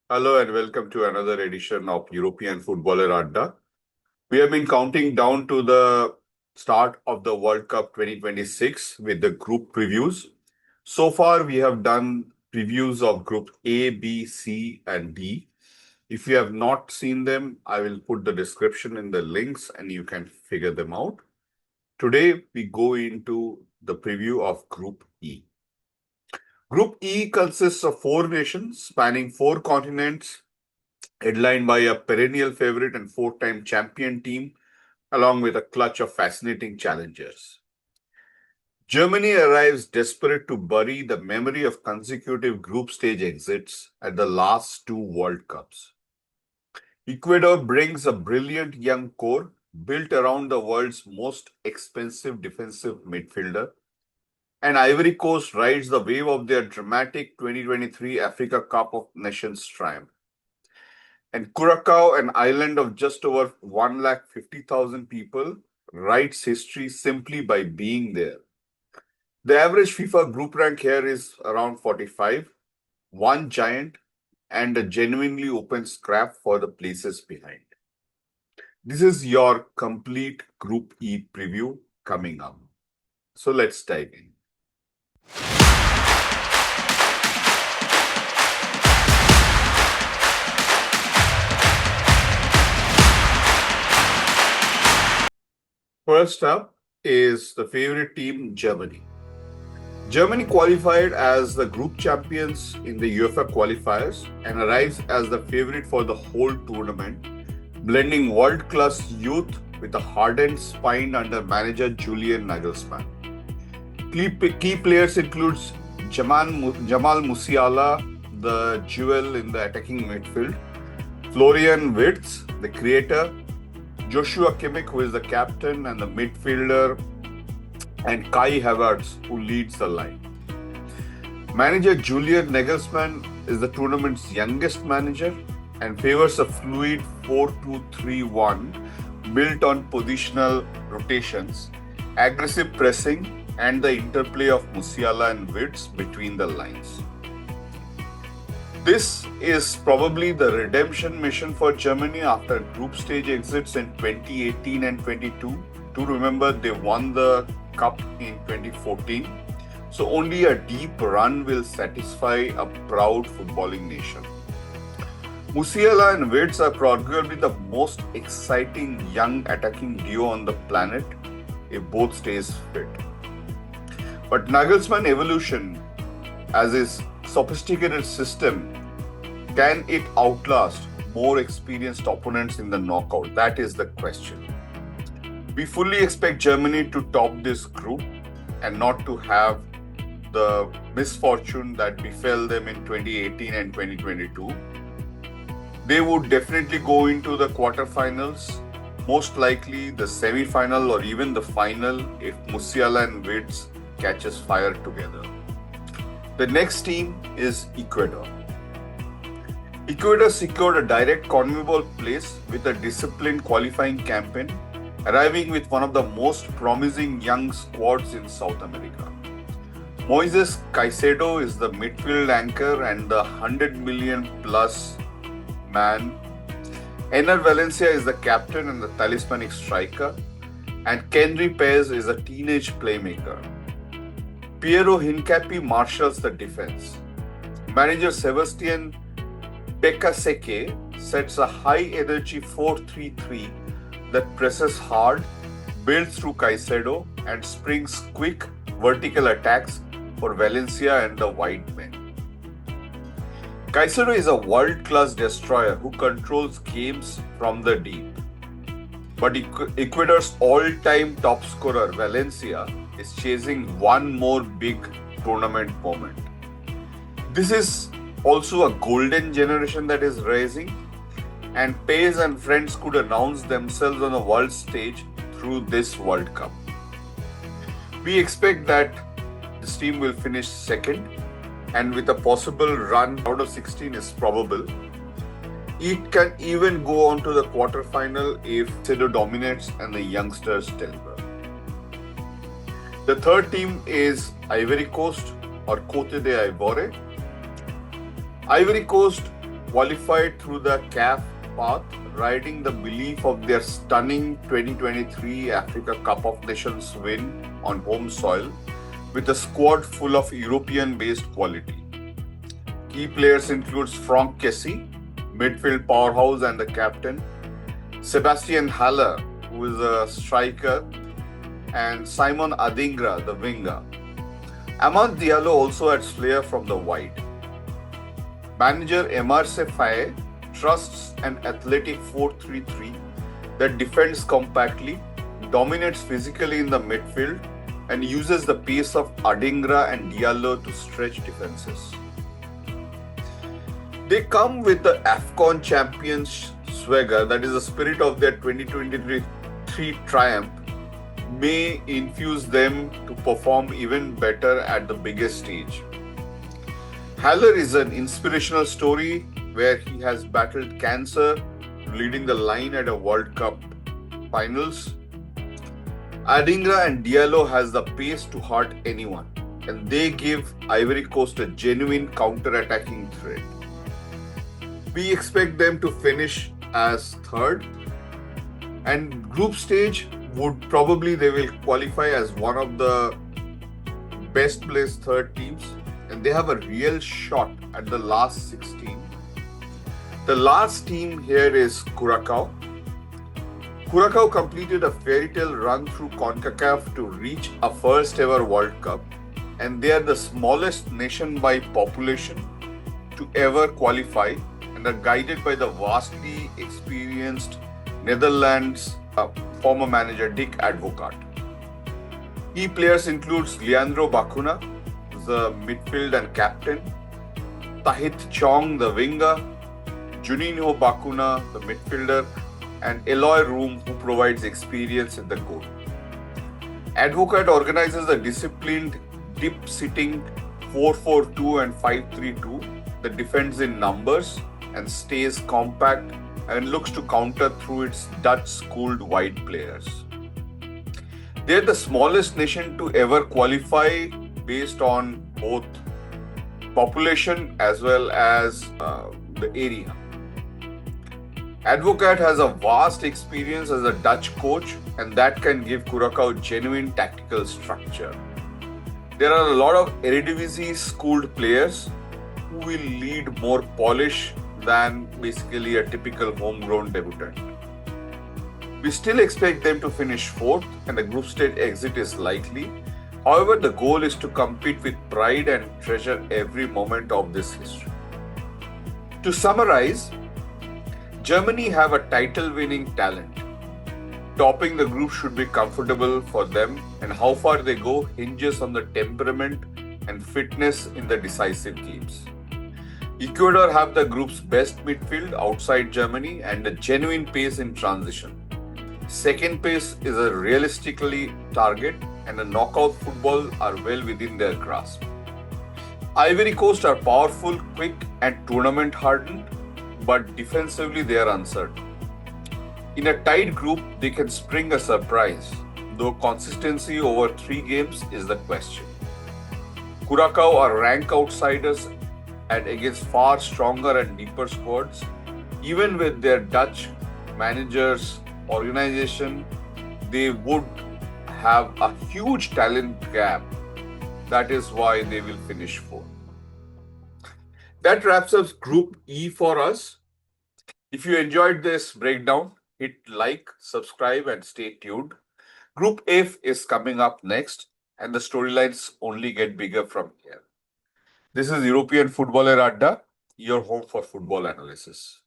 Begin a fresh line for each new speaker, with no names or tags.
Hello and welcome to another edition of European Footballer Adda. We have been counting down to the start of the World Cup 2026 with the group previews. So far, we have done previews of Group A, B, C, and D. If you have not seen them, I will put the description in the links and you can figure them out. Today, we go into the preview of Group E. Group E consists of four nations spanning four continents, headlined by a perennial favorite and four-time champion team, along with a clutch of fascinating challengers. Germany arrives desperate to bury the memory of consecutive group stage exits at the last two World Cups. Ecuador brings a brilliant young core built around the world's most expensive defensive midfielder, and Ivory Coast rides the wave of their dramatic 2023 Africa Cup of Nations triumph. And Curaçao, an island of just over 150,000 people, writes history simply by being there. The average FIFA group rank here is around 45, one giant, and a genuinely open scrap for the places behind. This is your complete Group E preview coming up. So let's dive in. First up is the favorite team, Germany. Germany qualified as the group champions in the UEFA qualifiers and arrives as the favorite for the whole tournament, blending world-class youth with a hardened spine under manager Julian Nagelsmann. Key players include Jamal Musiala, the jewel in the attacking midfield, Florian Wirtz, the creator, Joshua Kimmich, who is the captain and the midfielder, and Kai Havertz, who leads the line. Manager Julian Nagelsmann is the tournament's youngest manager and favors a fluid 4-2-3-1 built on positional rotations, aggressive pressing, and the interplay of Musiala and Wirtz between the lines. This is probably the redemption mission for Germany after group stage exits in 2018 and 22. To remember, they won the Cup in 2014. So only a deep run will satisfy a proud footballing nation. Musiala and Wirtz are arguably the most exciting young attacking duo on the planet if both stays fit. But Nagelsmann evolution, as his sophisticated system, can it outlast more experienced opponents in the knockout? That is the question. We fully expect Germany to top this group and not to have the misfortune that befell them in 2018 and 2022. They would definitely go into the quarterfinals, most likely the semi-final or even the final if Musiala and Wirtz catches fire together. The next team is Ecuador. Ecuador secured a direct CONMEBOL place with a disciplined qualifying campaign, arriving with one of the most promising young squads in South America. Moises Caicedo is the midfield anchor and the 100 million plus man. Ener Valencia is the captain and the talismanic striker, and Kenry Pez is a teenage playmaker. Piero Hincapié marshals the defense. Manager Sebastian Becaseke sets a high-energy 4-3-3 that presses hard, builds through Caicedo, and springs quick vertical attacks for Valencia and the wide men. Caicedo is a world-class destroyer who controls games from the deep. But Ecuador's all-time top scorer, Valencia, is chasing one more big tournament moment. This is also a golden generation that is rising, and Pez and friends could announce themselves on the world stage through this World Cup. We expect that this team will finish second, and with a possible run out of 16 is probable. It can even go on to the quarterfinal if Caicedo dominates and the youngsters deliver. The third team is Ivory Coast or Côte d'Ivoire. Ivory Coast qualified through the CAF path, riding the belief of their stunning 2023 Africa Cup of Nations win on home soil with a squad full of European-based quality. Key players includes Franck Kessie, midfield powerhouse and the captain, Sebastian Haller, who is a striker, and Simon Adingra, the winger. Amad Diallo also adds flair from the wide. Manager Emerse Faye trusts an athletic 4-3-3 that defends compactly, dominates physically in the midfield, and uses the pace of Adingra and Diallo to stretch defenses. They come with the AFCON champions swagger, that is the spirit of their 2023 triumph, may infuse them to perform even better at the biggest stage. Haller is an inspirational story where he has battled cancer, leading the line at a World Cup finals. Adingra and Diallo has the pace to hurt anyone, and they give Ivory Coast a genuine counter-attacking threat. We expect them to finish as third, and group stage they will qualify as one of the best placed third teams, and they have a real shot at the last 16. The last team here is Curaçao. Curaçao completed a fairy tale run through CONCACAF to reach a first ever World Cup, and they are the smallest nation by population to ever qualify and are guided by the vastly experienced Netherlands former manager Dick Advocaat. Key players includes Leandro Bacuna, the midfield and captain, Tahith Chong, the winger, Juninho Bacuna, the midfielder, and Eloy Room, who provides experience in the goal. Advocaat organizes the disciplined, deep-sitting 4-4-2 and 5-3-2 that defends in numbers and stays compact and looks to counter through its Dutch-schooled wide players. They're the smallest nation to ever qualify based on both population as well as the area. Advocaat has a vast experience as a Dutch coach, and that can give Curaçao genuine tactical structure. There are a lot of Eredivisie schooled players who will lead more polish than basically a typical homegrown debutant. We still expect them to finish fourth, and the group stage exit is likely. However, the goal is to compete with pride and treasure every moment of this history. To summarize, Germany have a title-winning talent. Topping the group should be comfortable for them, and how far they go hinges on the temperament and fitness in the decisive games. Ecuador have the group's best midfield outside Germany and a genuine pace in transition. Second pace is a realistically target, and a knockout football are well within their grasp. Ivory Coast are powerful, quick, and tournament hardened, but defensively they are uncertain. In a tight group, they can spring a surprise, though consistency over 3 games is the question. Curaçao are rank outsiders and against far stronger and deeper squads. Even with their Dutch managers' organization, they would have a huge talent gap. That is why they will finish fourth. That wraps up Group E for us. If you enjoyed this breakdown, hit like, subscribe, and stay tuned. Group F is coming up next, and the storylines only get bigger from here. This is European Footballer Adda, your home for football analysis.